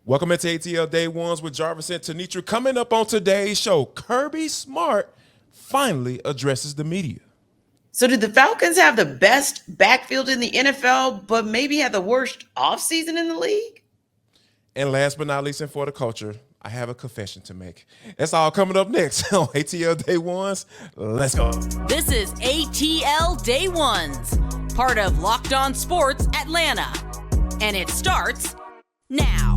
Welcome into ATL Day Ones with Jarvis and Tenitra. Coming up on today's show, Kirby Smart finally addresses the media. So did the Falcons have the best backfield in the NFL, but maybe had the worst offseason in the league? And last but not least, and for the culture, I have a confession to make. That's all coming up next on ATL Day Ones. Let's go. This is ATL Day Ones, part of Locked On Sports Atlanta. And it starts now.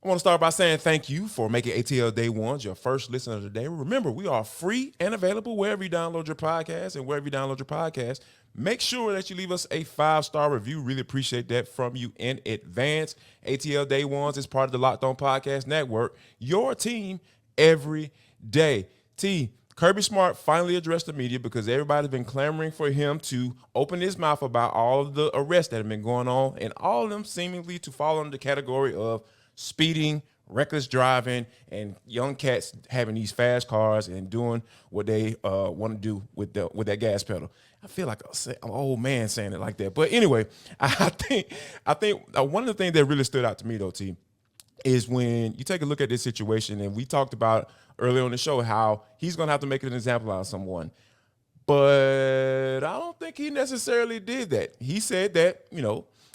I want to start by saying thank you for making ATL Day Ones your first listen of the day. Remember, we are free and available wherever you download your podcast. And wherever you download your podcast, make sure that you leave us a 5-star review. Really appreciate that from you in advance. ATL Day Ones is part of the Locked On Podcast Network, your team every day. Kirby Smart finally addressed the media because everybody's been clamoring for him to open his mouth about all of the arrests that have been going on, and all of them seemingly to fall under the category of speeding, reckless driving, and young cats having these fast cars and doing what they want to do with that gas pedal. I feel like an old man saying it like that. But anyway, I think one of the things that really stood out to me, though, T, is when you take a look at this situation, and we talked about earlier on the show how he's going to have to make an example out of someone. But I don't think he necessarily did that. He said that,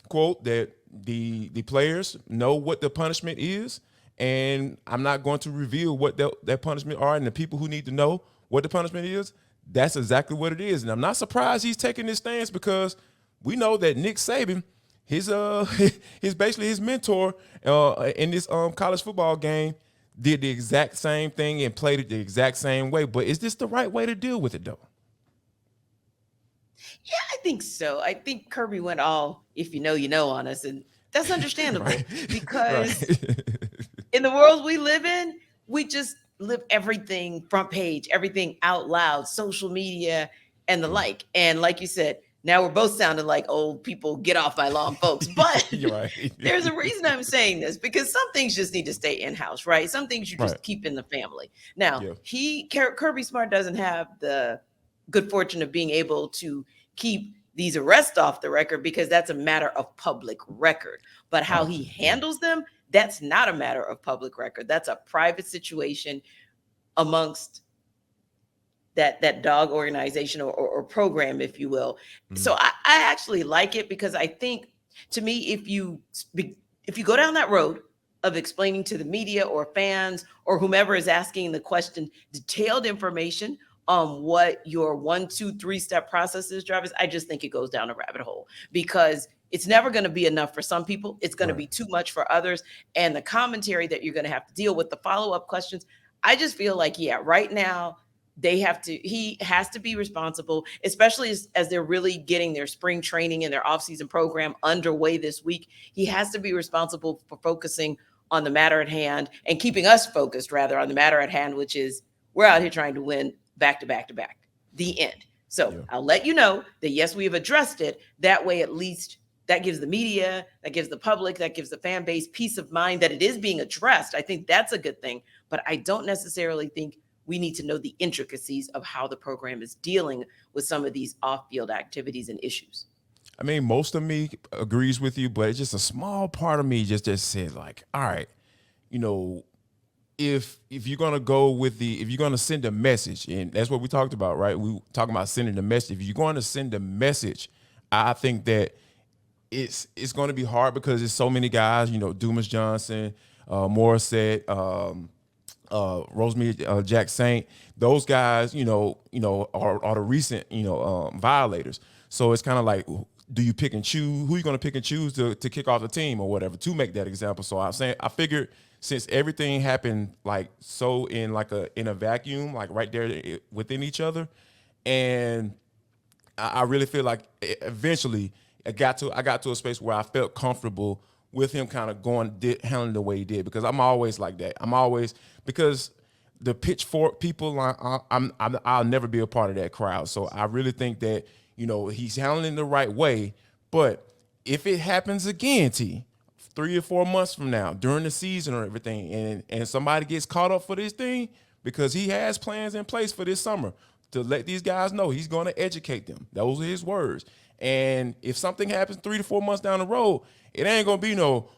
quote, that the players know what the punishment is, and I'm not going to reveal what that punishment are, and the people who need to know what the punishment is, that's exactly what it is. And I'm not surprised he's taking this stance because we know that Nick Saban, his basically his mentor in this college football game, did the exact same thing and played it the exact same way. But is this the right way to deal with it, though? Yeah, I think so. I think Kirby went all if you know on us, and that's understandable because in the world we live in, we just live everything front page, everything out loud, social media and the like. And like you said, now we're both sounding like old people, get off my lawn folks. But there's a reason I'm saying this, because some things just need to stay in-house, right? Some things you just keep in the family. Now, Kirby Smart doesn't have the good fortune of being able to keep these arrests off the record because that's a matter of public record. But how he handles them, that's not a matter of public record. That's a private situation amongst that dog organization or program, if you will. So I actually like it because I think, to me, if you go down that road of explaining to the media or fans or whomever is asking the question detailed information on what your 1, 2, 3-step process is, Jarvis, I just think it goes down a rabbit hole because it's never going to be enough for some people. It's going to be too much for others. And the commentary that you're going to have to deal with, the follow-up questions, I just feel like, right now, he has to be responsible, especially as they're really getting their spring training and their offseason program underway this week. He has to be responsible for focusing on the matter at hand and keeping us focused rather on the matter at hand, which is we're out here trying to win back to back to back, the end. So I'll let you know that, yes, we have addressed it. That way, at least that gives the media, that gives the public, that gives the fan base peace of mind that it is being addressed. I think that's a good thing, but I don't necessarily think we need to know the intricacies of how the program is dealing with some of these off-field activities and issues. I mean, most of me agrees with you, but it's just a small part of me just said, like, all right, if you're gonna if you're gonna send a message, and that's what we talked about, right? We talking about sending a message. If you're going to send a message, I think that it's going to be hard because there's so many guys, Dumas Johnson, Morissette, Rosemary Jack Saint, those guys, are the recent, violators. So it's kind of like, do you pick and choose? Who are you going to pick and choose to kick off the team or whatever to make that example? So I figured since everything happened like so in a vacuum, like right there within each other, and I really feel like eventually I got to a space where I felt comfortable with him kind of handling the way he did, because I'm always like that. Because the pitchfork people, I'll never be a part of that crowd. So I really think that, he's handling the right way. But if it happens again, 3 or 4 months from now during the season or everything, and somebody gets caught up for this thing, because he has plans in place for this summer to let these guys know he's going to educate them. Those are his words. And if something happens 3 to 4 months down the road, it ain't going to be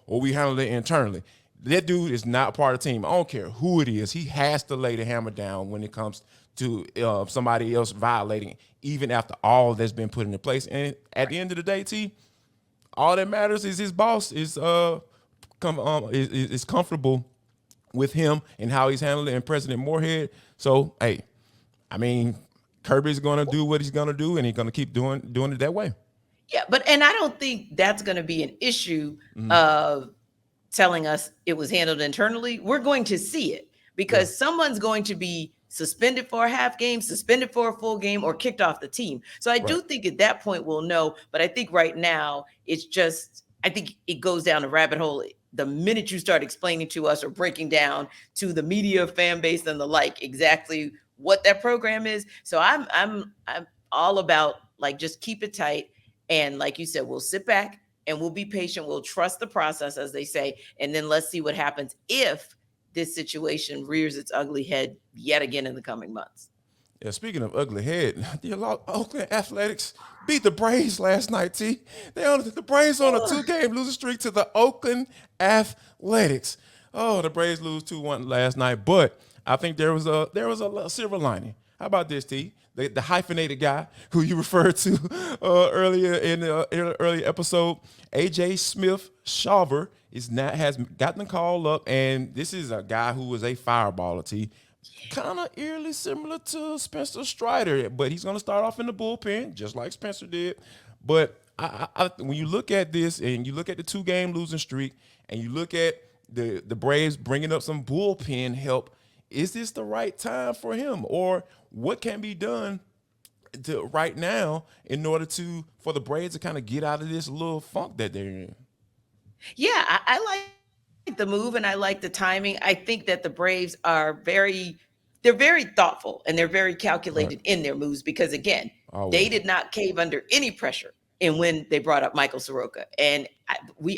we handle it internally. That dude is not part of the team. I don't care who it is. He has to lay the hammer down when it comes to somebody else violating, even after all that's been put into place. And at the end of the day, T, all that matters is his boss is comfortable with him and how he's handling it, and President Moorhead. So, hey, I mean, Kirby's going to do what he's going to do, and he's going to keep doing it that way. Yeah, and I don't think that's going to be an issue of telling us it was handled internally. We're going to see it because someone's going to be suspended for a half game, suspended for a full game, or kicked off the team. So I do think at that point we'll know. But I think right now it's just, I think it goes down a rabbit hole. The minute you start explaining to us or breaking down to the media, fan base, and the like exactly what that program is. So I'm all about like just keep it tight. And like you said, we'll sit back and we'll be patient. We'll trust the process, as they say, and then let's see what happens if this situation rears its ugly head yet again in the coming months. Yeah, speaking of ugly head, the Oakland Athletics beat the Braves last night, T. The Braves on a 2-game losing streak to the Oakland Athletics. Oh, the Braves lose 2-1 last night, but I think there was a silver lining. How about this, T? The hyphenated guy who you referred to earlier in the earlier episode, AJ Smith-Shawver, has gotten the call up, and this is a guy who was a fireballer, T. Kind of eerily similar to Spencer Strider, but he's going to start off in the bullpen, just like Spencer did. But when you look at this and you look at the 2-game losing streak and you look at the Braves bringing up some bullpen help, is this the right time for him? Or what can be done right now in order for the Braves to kind of get out of this little funk that they're in? Yeah, I like the move and I like the timing. I think that the Braves are very thoughtful and they're very calculated in their moves because, again, they did not cave under any pressure in when they brought up Michael Soroka. And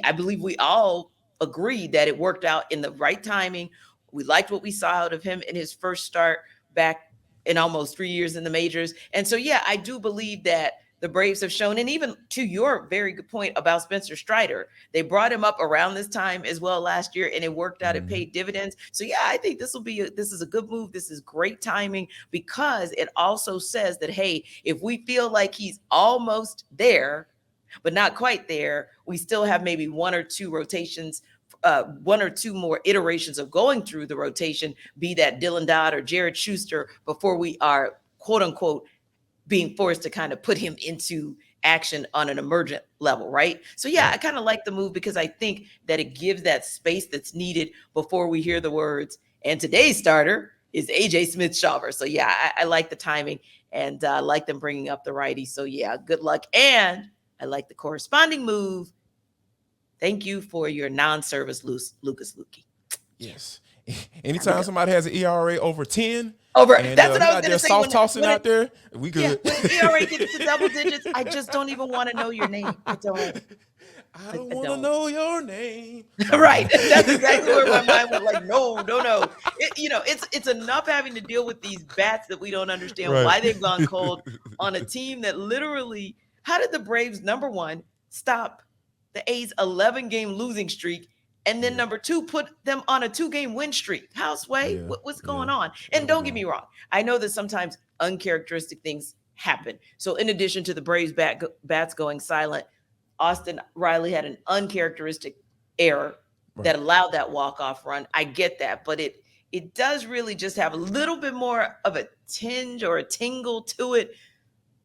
I believe we all agreed that it worked out in the right timing. We liked what we saw out of him in his first start back in almost 3 years in the majors. And so, yeah, I do believe that the Braves have shown, and even to your very good point about Spencer Strider, they brought him up around this time as well last year, and it worked out. It paid dividends. So, yeah, I think this is a good move. This is great timing because it also says that, hey, if we feel like he's almost there, but not quite there, we still have maybe 1 or 2 rotations, 1 or 2 more iterations of going through the rotation, be that Dylan Dodd or Jared Schuster, before we are, quote unquote, being forced to kind of put him into action on an emergent level, right? So, yeah, I kind of like the move because I think that it gives that space that's needed before we hear the words. And today's starter is AJ Smith-Shawver. So, yeah, I like the timing and I like them bringing up the righty. So, yeah, good luck. And I like the corresponding move. Thank you for your non-service, Lucas Luque. Yes. Anytime somebody has an ERA over 10, that's what I was going to say. Soft tossing out there, we good. Yeah, when ERA gets to double digits, I just don't even want to know your name. I don't want to know your name. Right. That's exactly where my mind went. Like, no. It's enough having to deal with these bats that we don't understand why they've gone cold on a team that literally, how did the Braves, number one, stop the A's 11-game losing streak, and then number 2, put them on a 2-game win streak? Houseway, what's going on? And don't get me wrong, I know that sometimes uncharacteristic things happen. So in addition to the Braves bats going silent, Austin Riley had an uncharacteristic error that allowed that walk-off run. I get that, but it does really just have a little bit more of a tinge or a tingle to it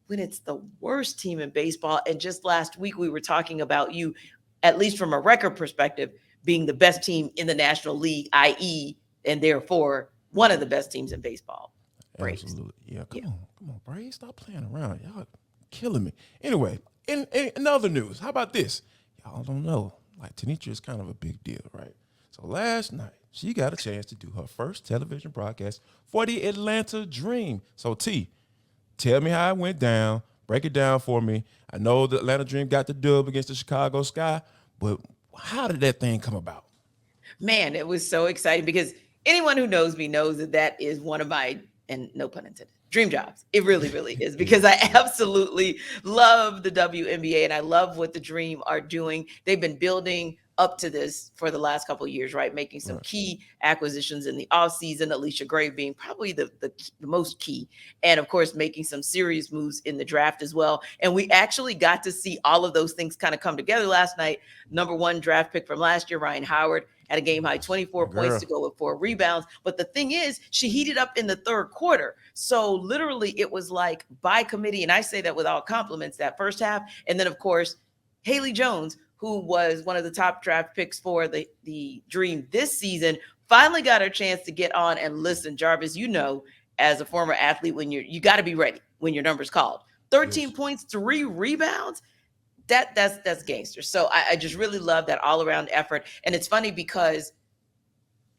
when it's the worst team in baseball. And just last week, we were talking about you, at least from a record perspective, being the best team in the National League, i.e., and therefore one of the best teams in baseball. Braves. Absolutely. Yeah, come on, Braves, stop playing around. Y'all killing me. Anyway, in other news, how about this? Y'all don't know, like Tenitra is kind of a big deal, right? So last night, she got a chance to do her first television broadcast for the Atlanta Dream. So T, tell me how it went down. Break it down for me. I know the Atlanta Dream got the dub against the Chicago Sky, but how did that thing come about? Man, it was so exciting because anyone who knows me knows that is one of my, and no pun intended, dream jobs. It really, really is, because I absolutely love the WNBA and I love what the Dream are doing. They've been building up to this for the last couple of years, right? Making some key acquisitions in the offseason, Alicia Gray being probably the most key. And of course, making some serious moves in the draft as well. And we actually got to see all of those things kind of come together last night. Number 1 draft pick from last year, Ryan Howard, had a game high 24 points to go with 4 rebounds. But the thing is, she heated up in the third quarter. So literally it was like by committee. And I say that with all compliments, that first half. And then of course, Haley Jones, who was one of the top draft picks for the Dream this season, finally got her chance to get on. And listen, Jarvis, you know, as a former athlete, when you got to be ready when your number's called. 13 points, 3 rebounds. That's gangster. So I just really love that all around effort. And it's funny because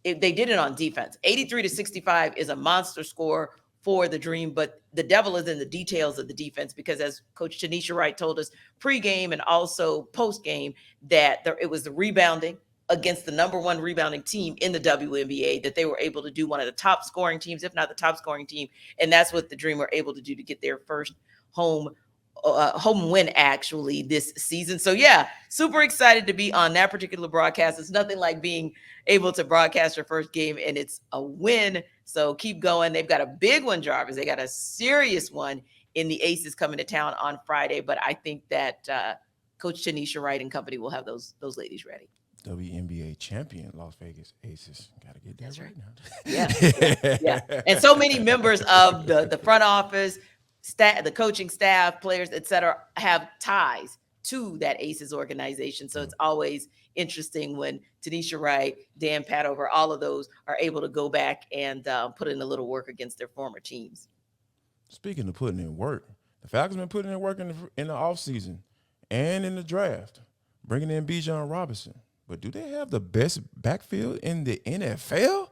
they did it on defense. 83-65 is a monster score for the Dream, but the devil is in the details of the defense, because as Coach Tenitra Wright told us pregame and also postgame, that it was the rebounding against the number 1 rebounding team in the WNBA that they were able to do, one of the top scoring teams, if not the top scoring team. And that's what the Dream were able to do to get their first home win actually this season. So yeah, super excited to be on that particular broadcast. It's nothing like being able to broadcast your first game and it's a win. So keep going. They've got a big one, Jarvis. They got a serious one in the Aces coming to town on Friday. But I think that Coach Tanisha Wright and company will have those ladies ready. WNBA champion Las Vegas Aces. Got to get that right now. Yeah. And so many members of the front office, the coaching staff, players, et cetera, have ties to that Aces organization. So it's always interesting when Tanisha Wright, Dan Padover, all of those are able to go back and put in a little work against their former teams. Speaking of putting in work, the Falcons been putting in work in the offseason and in the draft, bringing in Bijan Robinson. But do they have the best backfield in the NFL?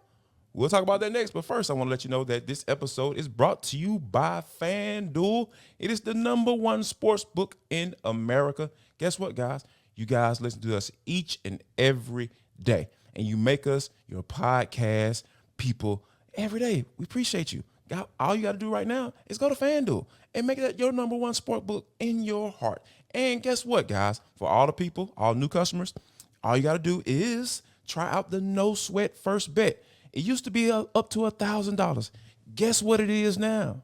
We'll talk about that next. But first, I want to let you know that this episode is brought to you by FanDuel. It is the #1 sports book in America. Guess what, guys? You guys listen to us each and every day, and you make us your podcast people every day. We appreciate you. All you got to do right now is go to FanDuel and make that your #1 sport book in your heart. And guess what, guys? For all the people, all new customers, all you got to do is try out the no sweat first bet. It used to be up to $1,000. Guess what it is now?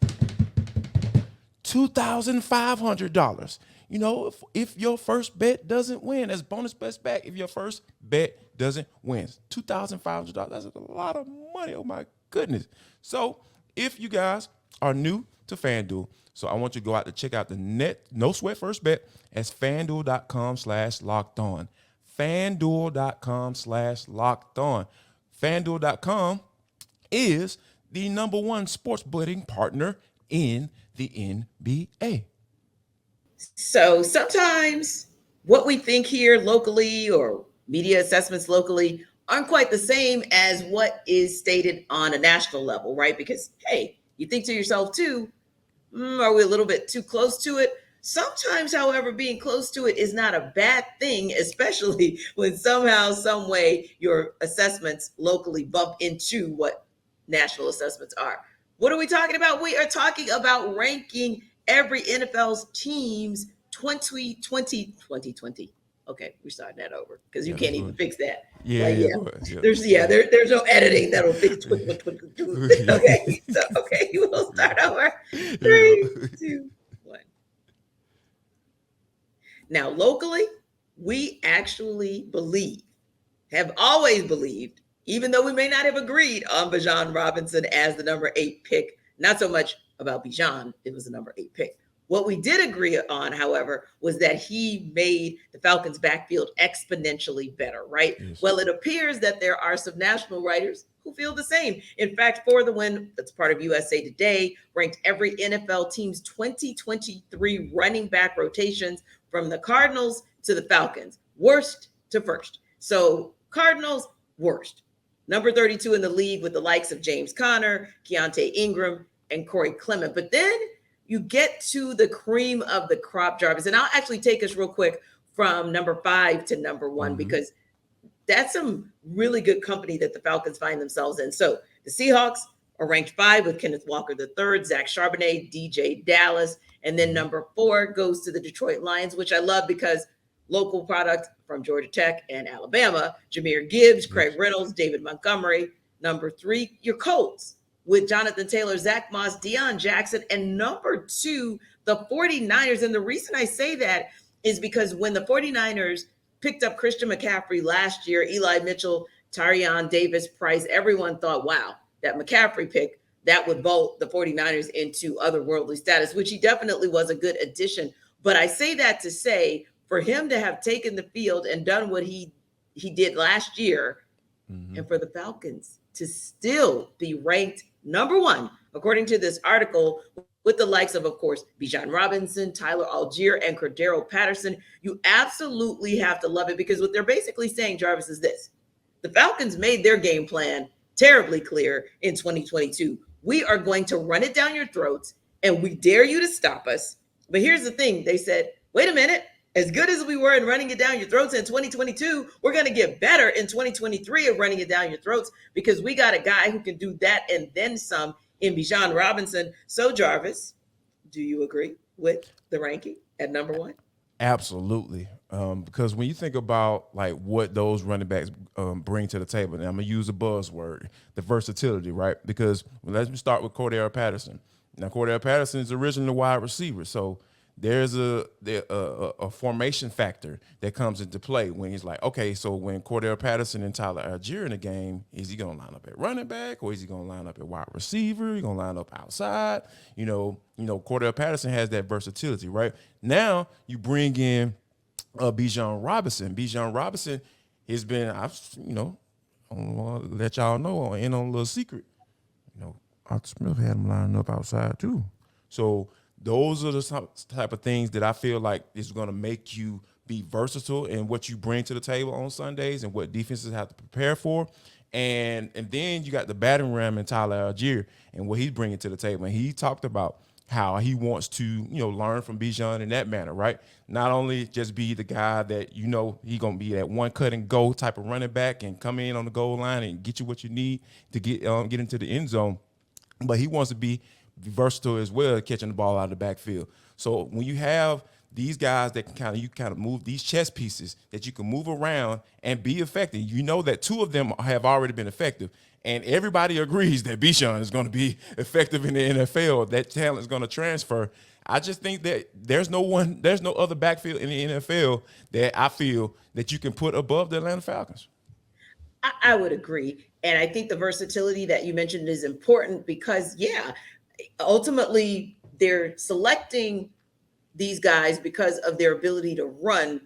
$2,500. You know, if your first bet doesn't win, that's bonus bets back. If your first bet doesn't win, $2,500. That's a lot of money. Oh my goodness. So if you guys are new to FanDuel, so I want you to go out to check out the no sweat first bet. That's FanDuel.com/lockedon. FanDuel.com/lockedon. FanDuel.com is the #1 sports betting partner in the NBA. So sometimes what we think here locally or media assessments locally aren't quite the same as what is stated on a national level, right? Because, hey, you think to yourself too, are we a little bit too close to it? Sometimes, however, being close to it is not a bad thing, especially when somehow, some way, your assessments locally bump into what national assessments are. What are we talking about? We are talking about ranking every NFL's teams 2020. Okay, we're starting that over because you can't even fix that. There's no editing that'll fix it. Okay, so we'll start over. 3, 2, 1. Now, locally, we actually have always believed, even though we may not have agreed on Bijan Robinson as the number 8 pick, not so much about Bijan, it was the number 8 pick. What we did agree on, however, was that he made the Falcons' backfield exponentially better, right? Yes. Well, it appears that there are some national writers who feel the same. In fact, For the Win, that's part of USA Today, ranked every NFL team's 2023 running back rotations from the Cardinals to the Falcons, worst to first. So Cardinals, worst. Number 32 in the league with the likes of James Conner, Keontae Ingram, and Corey Clement. But then you get to the cream of the crop, Jarvis. And I'll actually take us real quick from number 5 to number 1, because that's some really good company that the Falcons find themselves in. So the Seahawks are ranked 5 with Kenneth Walker III, Zach Charbonnet, DJ Dallas, and then number 4 goes to the Detroit Lions, which I love because local product from Georgia Tech and Alabama, Jahmyr Gibbs, Craig Reynolds, David Montgomery. Number 3, your Colts with Jonathan Taylor, Zach Moss, Deion Jackson, and number 2, the 49ers. And the reason I say that is because when the 49ers picked up Christian McCaffrey last year, Eli Mitchell, Tyrion Davis Price, everyone thought, wow, that McCaffrey pick, that would vault the 49ers into otherworldly status, which he definitely was a good addition. But I say that to say, for him to have taken the field and done what he did last year, and for the Falcons to still be ranked number 1, according to this article, with the likes of course, Bijan Robinson, Tyler Algier, and Cordero Patterson, you absolutely have to love it, because what they're basically saying, Jarvis, is this. The Falcons made their game plan terribly clear in 2022. We are going to run it down your throats, and we dare you to stop us. But here's the thing. They said, wait a minute. As good as we were in running it down your throats in 2022, we're going to get better in 2023 at running it down your throats, because we got a guy who can do that and then some in Bijan Robinson. So, Jarvis, do you agree with the ranking at number 1? Absolutely. Because when you think about like what those running backs bring to the table, and I'm going to use a buzzword, the versatility, right? Because let's start with Cordero Patterson. Now, Cordero Patterson is originally a wide receiver, so there's a formation factor that comes into play when he's like, okay, so when Cordero Patterson and Tyler Algier in the game, is he going to line up at running back, or is he going to line up at wide receiver? He's going to line up outside. You know, Cordero Patterson has that versatility, right? Now you bring in Bijan Robinson. Bijan Robinson has been, I'm gonna let y'all know, in on a little secret. Arthur Smith had him lining up outside too. So those are the type of things that I feel like is going to make you be versatile in what you bring to the table on Sundays and what defenses have to prepare for. And then you got the batting ram in Tyler Algier and what he's bringing to the table. And he talked about how he wants to, learn from Bijan in that manner, right? Not only just be the guy that, he going to be that one cut and go type of running back and come in on the goal line and get you what you need to get into the end zone, but he wants to be versatile as well, catching the ball out of the backfield. So when you have these guys that can kind of move these chess pieces that you can move around and be effective, that 2 of them have already been effective, and everybody agrees that Bijan is going to be effective in the NFL. That talent is going to transfer. I just think that there's no other backfield in the NFL that I feel that you can put above the Atlanta Falcons. I would agree. And I think the versatility that you mentioned is important because, ultimately they're selecting these guys because of their ability to run.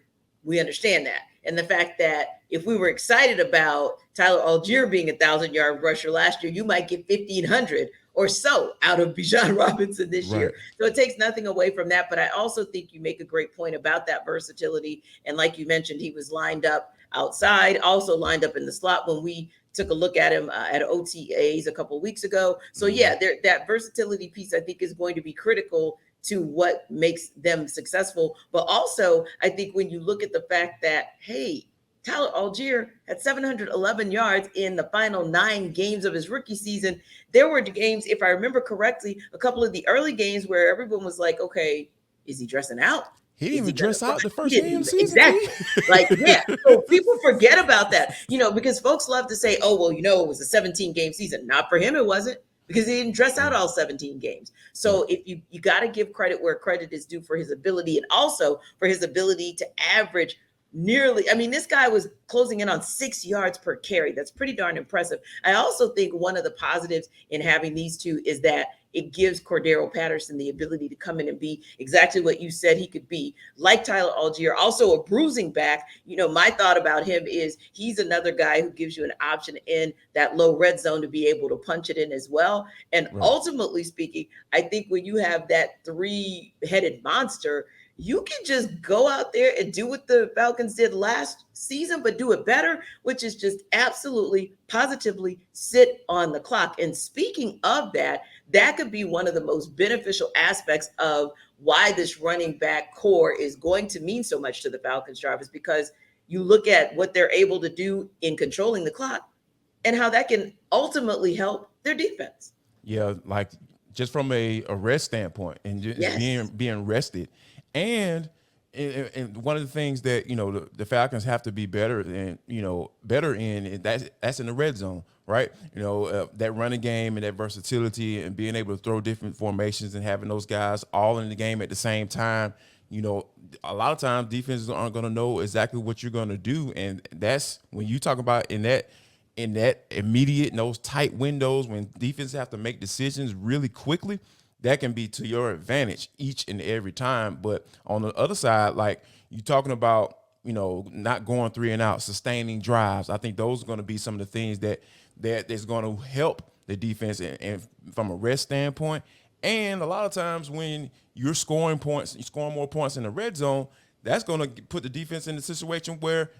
We understand that. And the fact that if we were excited about Tyler Algier being 1,000-yard rusher last year, you might get 1,500 or so out of Bijan Robinson this year. So it takes nothing away from that. But I also think you make a great point about that versatility. And like you mentioned, he was lined up outside, also lined up in the slot when we took a look at him at OTAs a couple of weeks ago. So that versatility piece I think is going to be critical to what makes them successful. But also I think when you look at the fact that, hey, Tyler Algier had 711 yards in the final 9 games of his rookie season. There were games, if I remember correctly, a couple of the early games where everyone was like, okay, is he dressing out? He didn't even dress out the first game of the season. Exactly. So people forget about that, because folks love to say, oh, well, it was a 17-game season. Not for him, it wasn't, because he didn't dress out all 17 games. So if you got to give credit where credit is due for his ability, and also for his ability to average this guy was closing in on 6 yards per carry. That's pretty darn impressive. I also think one of the positives in having these 2 is that it gives Cordero Patterson the ability to come in and be exactly what you said he could be, like Tyler Algier, also a bruising back. My thought about him is he's another guy who gives you an option in that low red zone to be able to punch it in as well. And ultimately speaking, I think when you have that 3-headed monster, you can just go out there and do what the Falcons did last season, but do it better, which is just absolutely, positively sit on the clock. And speaking of that, that could be one of the most beneficial aspects of why this running back core is going to mean so much to the Falcons, Jarvis, because you look at what they're able to do in controlling the clock and how that can ultimately help their defense. Yeah, like just from a rest standpoint and just Yes. being rested. And and one of the things that, the Falcons have to be better in, and that's in the red zone, right? That running game and that versatility and being able to throw different formations and having those guys all in the game at the same time. A lot of times defenses aren't going to know exactly what you're going to do, and that's when you talk about in that immediate, in those tight windows, when defenses have to make decisions really quickly, that can be to your advantage each and every time. But on the other side, like you talking about, not going 3 and out, sustaining drives, I think those are going to be some of the things that is going to help the defense and from a rest standpoint. And a lot of times when you're scoring more points in the red zone, that's going to put the defense in a situation where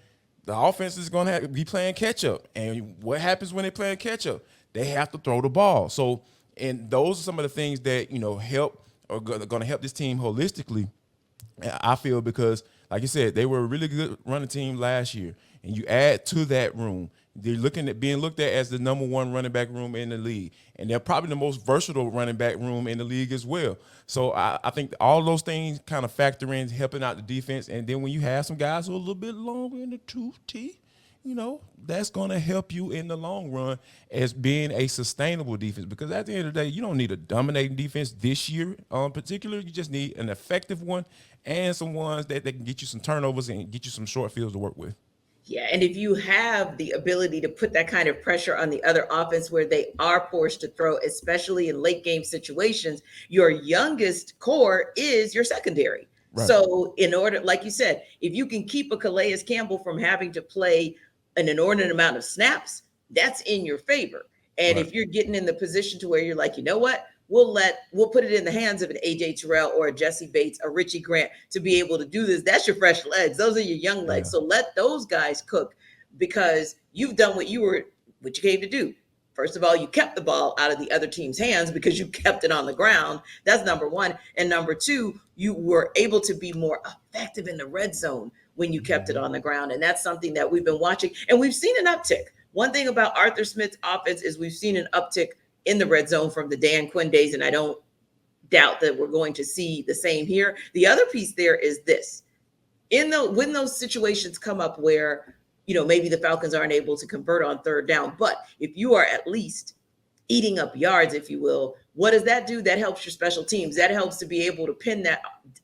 the offense is going to be playing catch up. And what happens when they play catch up? They have to throw the ball. So, and those are some of the things that, help or going to help this team holistically, I feel, because like you said, they were a really good running team last year. And you add to that room, they're looking at being looked at as the number 1 running back room in the league. And they're probably the most versatile running back room in the league as well. So I think all those things kind of factor in helping out the defense. And then when you have some guys who are a little bit longer in the tooth teeth, that's going to help you in the long run as being a sustainable defense. Because at the end of the day, you don't need a dominating defense this year in particular. You just need an effective one and some ones that can get you some turnovers and get you some short fields to work with. Yeah, and if you have the ability to put that kind of pressure on the other offense where they are forced to throw, especially in late game situations, your youngest core is your secondary. Right. So in order, like you said, if you can keep a Calais Campbell from having to play an inordinate amount of snaps, that's in your favor. And right. If you're getting in the position to where you're like, you know what, we'll put it in the hands of an AJ Terrell or a Jesse Bates, a Richie Grant to be able to do this. That's your fresh legs. Those are your young legs. Yeah. So let those guys cook, because you've done what you came to do. First of all, you kept the ball out of the other team's hands because you kept it on the ground. That's number 1. And number 2, you were able to be more effective in the red zone when you kept it on the ground. And that's something that we've been watching. And we've seen an uptick. One thing about Arthur Smith's offense is we've seen an uptick in the red zone from the Dan Quinn days. And I don't doubt that we're going to see the same here. The other piece there is this. When those situations come up where, maybe the Falcons aren't able to convert on third down, but if you are at least eating up yards, if you will, what does that do? That helps your special teams. That helps to be able to pin that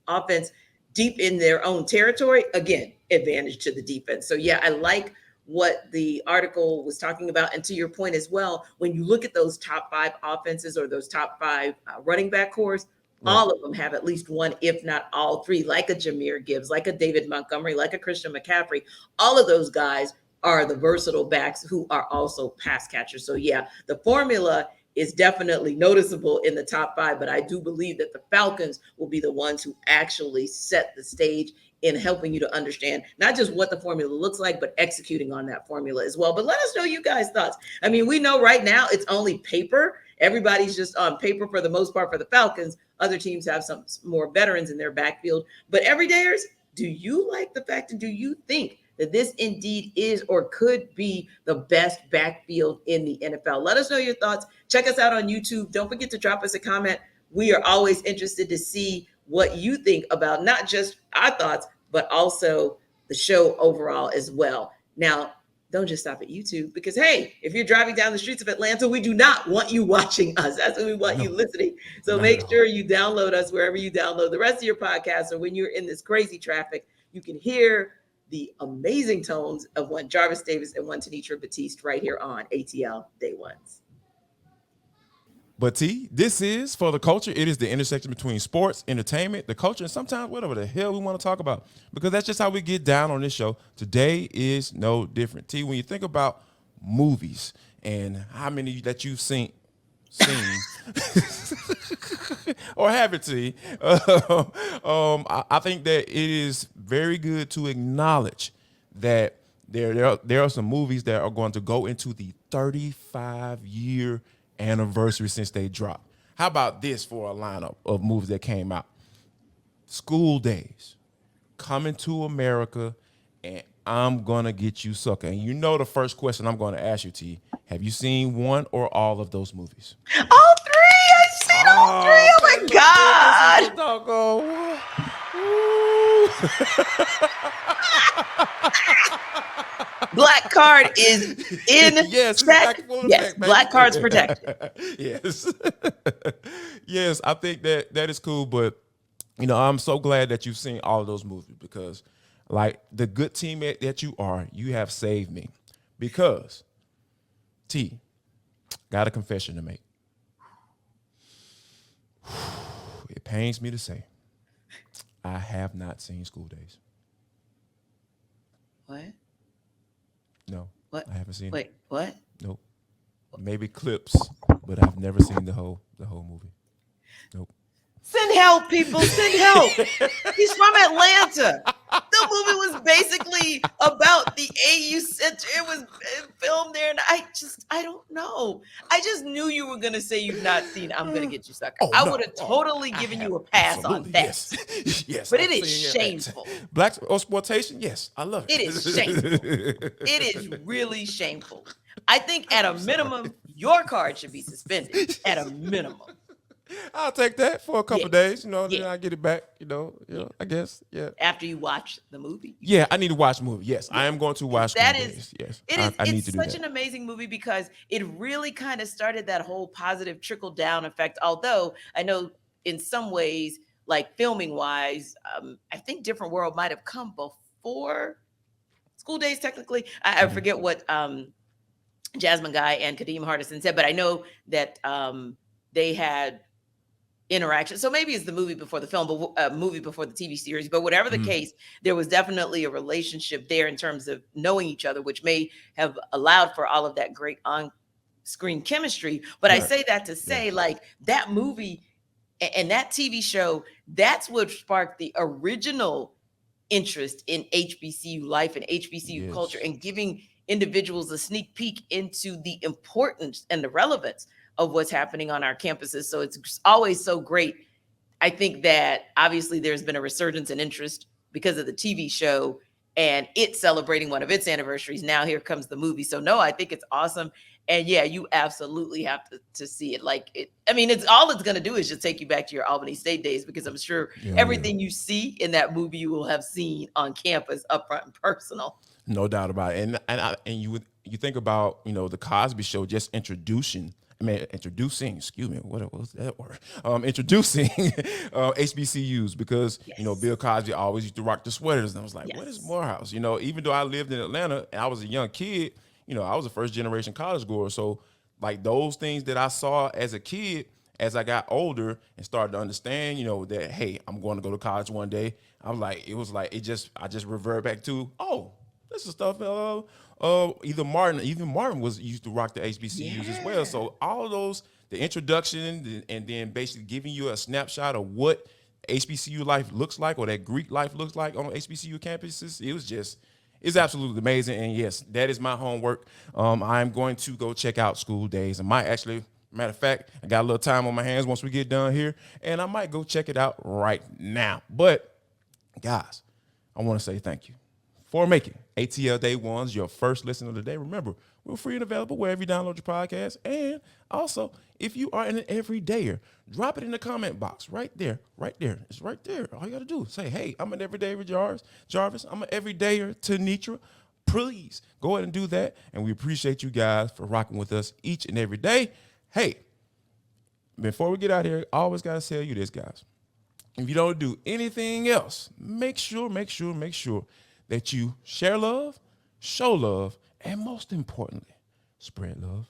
offense deep in their own territory. Again, advantage to the defense. So yeah, I like what the article was talking about. And to your point as well, when you look at those top 5 offenses or those top 5 running back cores, right. All of them have at least one, if not all 3, like a Jahmyr Gibbs, like a David Montgomery, like a Christian McCaffrey. All of those guys are the versatile backs who are also pass catchers. So yeah, the formula is definitely noticeable in the top 5, but I do believe that the Falcons will be the ones who actually set the stage in helping you to understand not just what the formula looks like, but executing on that formula as well. But let us know you guys' thoughts. I mean, we know right now it's only paper. Everybody's just on paper for the most part for the Falcons. Other teams have some more veterans in their backfield. But everydayers, do you like the fact, and do you think that this indeed is or could be the best backfield in the NFL? Let us know your thoughts. Check us out on YouTube. Don't forget to drop us a comment. We are always interested to see what you think about not just our thoughts, but also the show overall as well. Now, don't just stop at YouTube, because, hey, if you're driving down the streets of Atlanta, we do not want you watching us. That's what we want you listening. So make sure you download us wherever you download the rest of your podcasts, or when you're in this crazy traffic, you can hear the amazing tones of one Jarvis Davis and one Tenitra Batiste right here on ATL Day Ones. But T, this is For the Culture. It is the intersection between sports, entertainment, the culture, and sometimes whatever the hell we want to talk about, because that's just how we get down on this show. Today is no different. T, when you think about movies and how many that you've seen or haven't seen, I think that it is very good to acknowledge that there are some movies that are going to go into the 35-year anniversary since they dropped. How about this for a lineup of movies that came out? School Days, Coming to America, and I'm gonna get you sucker. And you know the first question I'm gonna ask you, T. Have you seen one or all of those movies? All three. I've seen all three. Oh my God. This is the doggone. Black card is in yes, check. Yes, effect, black card's protected. yes. Yes, I think that is cool, but I'm so glad that you've seen all of those movies because like the good teammate that you are, you have saved me. Because T, got a confession to make. It pains me to say, I have not seen School Days. What? No, What? I haven't seen it. Wait, what? Nope. Maybe clips, but I've never seen the whole movie. Nope. Send help, people. Send help. He's from Atlanta. The movie was basically about the AU Center. It was filmed there, and I don't know. I just knew you were going to say you've not seen I'm Going to Get You Sucker. I would have totally given you a pass on that. Yes. Yes. But it is shameful. Black exploitation, yes. I love it. It is shameful. It is really shameful. I think at a minimum, your card should be suspended. At a minimum. I'll take that for a couple of days, then I get it back, I guess, yeah. After you watch the movie. Yeah, I need to watch the movie. Yes, I am going to watch that. School Days. Yes, It's such an amazing movie because it really kind of started that whole positive trickle down effect. Although I know in some ways, like filming wise, I think Different World might have come before School Days. Technically, I forget what Jasmine Guy and Kadeem Hardison said, but I know that they had interaction. So maybe it's the movie before the film, but movie before the TV series. But whatever the case, there was definitely a relationship there in terms of knowing each other, which may have allowed for all of that great on-screen chemistry. But I say that to say, like, that movie and that TV show, that's what sparked the original interest in HBCU life and HBCU culture and giving individuals a sneak peek into the importance and the relevance of what's happening on our campuses. So it's always so great. I think that obviously there's been a resurgence in interest because of the TV show and it celebrating one of its anniversaries. Now here comes the movie. So no, I think it's awesome. And yeah, you absolutely have to see it. Like it, I mean, it's going to do is just take you back to your Albany State days, because I'm sure everything you see in that movie, you will have seen on campus up front and personal. No doubt about it. And you think about, the Cosby Show just introducing, excuse me, what was that word? Introducing HBCUs because, Bill Cosby always used to rock the sweaters. And I was like, what is Morehouse? Even though I lived in Atlanta and I was a young kid, I was a first generation college goer. So like those things that I saw as a kid, as I got older and started to understand, that, hey, I'm going to go to college one day. I was like, I just revert back to, this is stuff. Even Martin used to rock the HBCUs as well. So all of those, the introduction and then basically giving you a snapshot of what HBCU life looks like or that Greek life looks like on HBCU campuses, it's absolutely amazing. And yes, that is my homework. I'm going to go check out School Days. I might actually, matter of fact, I got a little time on my hands once we get done here, and I might go check it out right now. But guys, I want to say thank you for making ATL Day Ones your first listen of the day. Remember, we're free and available wherever you download your podcast. And also, if you are an everydayer, drop it in the comment box right there. It's right there. All you got to do is say, hey, I'm an everydayer Jarvis. I'm an everydayer Tenitra. Please go ahead and do that. And we appreciate you guys for rocking with us each and every day. Hey, before we get out here, I always got to tell you this, guys. If you don't do anything else, make sure that you share love, show love, and most importantly, spread love.